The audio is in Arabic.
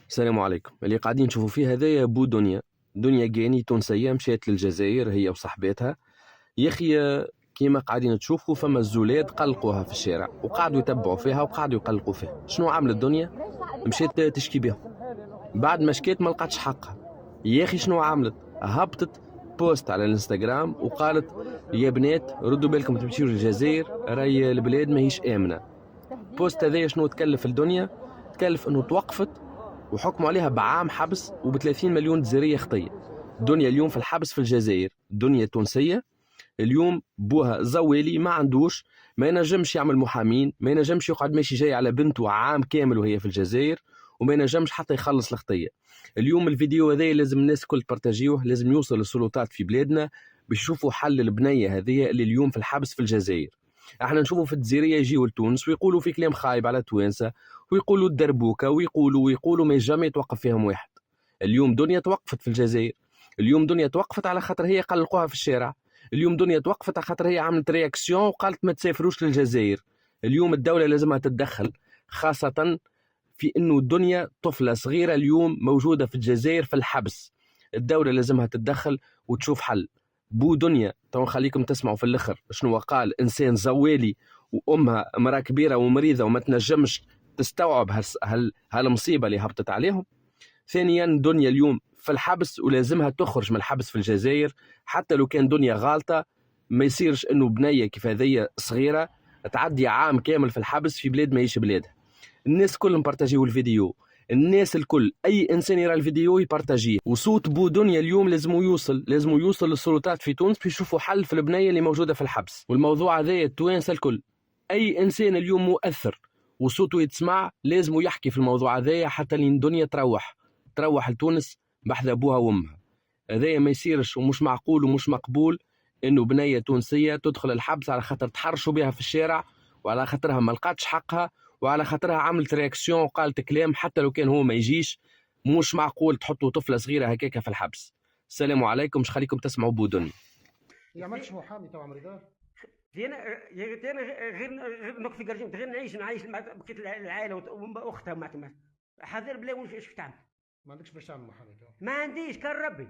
السلام عليكم. اللي قاعدين نشوفوا فيه هذايا بو دنيا. دنيا قاني تونسية مشات للجزائر هي وصاحباتها. يا أخي، كيما قاعدين تشوفوا فما الزولاد قلقوها في الشارع وقعدوا يتبعوا فيها وقعدوا يقلقوا فيها. شنو عملت دنيا؟ مشات تشكي بهم. بعد ما شكيت ما لقاتش حقها. يا أخي شنو عملت؟ هبطت بوست على الانستغرام وقالت: يا بنات ردوا بالكم تمشيو للجزائر، راهي البلاد ماهيش آمنة. بوست هذايا شنو تكلف الدنيا؟ تكلف انه توقفت وحكموا عليها بعام حبس وب30 مليون جزائريه خطيه. دنيا اليوم في الحبس في الجزائر، دنيا تونسيه. اليوم بوها زوالي ما عندوش، ما ينجمش يعمل محامين، ما ينجمش يقعد ماشي جاي على بنته عام كامل وهي في الجزائر، وما ينجمش حتى يخلص الخطيه. اليوم الفيديو هذا لازم الناس الكل تبارتاجيوه، لازم يوصل للسلطات في بلادنا باش يشوفوا حل البنيه هذه اللي اليوم في الحبس في الجزائر. احنا نشوفوا في الجزائريه يجيوا لتونس ويقولوا في كلام خايب على توانسه، ويقولوا الدربوكه، ويقولوا ما جامي يتوقف فيهم واحد. اليوم دنيا توقفت في الجزائر. اليوم دنيا توقفت على خاطر هي قلقوها في الشارع. اليوم دنيا توقفت على خاطر هي عملت رياكسيون وقالت ما تسافروش للجزائر. اليوم الدوله لازمها تتدخل، خاصه في انه الدنيا طفله صغيره اليوم موجوده في الجزائر في الحبس. الدوله لازمها تتدخل وتشوف حل. بو دنيا تو نخليكم تسمعوا في الاخر شنو قال انسان زوالي، وامها امراه كبيره ومريضه وما تنجمش تستوعب هالمصيبه اللي هبطت عليهم. ثانيا دنيا اليوم في الحبس ولازمها تخرج من الحبس في الجزائر. حتى لو كان دنيا غالطه، ما يصيرش انه بنيه كيف هذيا صغيره تعدي عام كامل في الحبس في بلاد ما هيش بلادها. الناس كلهم بارتاجيو الفيديو، الناس الكل، اي انسان يرى الفيديو يبارتاجيه. وصوت بو دنيا اليوم لازم يوصل للسلطات في تونس باش يشوفوا حل في البنيه اللي موجوده في الحبس. والموضوع هذا التوانسه الكل، اي انسان اليوم مؤثر وصوته يتسمع لازم يحكي في الموضوع هذايا حتى لين دنيا تروح لتونس بحذا ابوها وامها. هذايا ما يصيرش ومش معقول ومش مقبول انه بنيه تونسيه تدخل الحبس على خاطر تحرشوا بها في الشارع، وعلى خاطرها ما لقاتش حقها، وعلى خاطرها عملت رياكسيون وقالت كلام حتى لو كان هو ما يجيش. مش معقول تحطوا طفله صغيره هكاك في الحبس. السلام عليكم، مش خليكم تسمعوا بودن. ما عملتش محامي تو عمري دار. انا انا غير نقف في قرجمت، غير نعيش مع بقيه العائله واختها مع تما. حاضر بلا واش تعمل. ما عندكش باش تعمل محامي تو. ما عنديش كان ربي.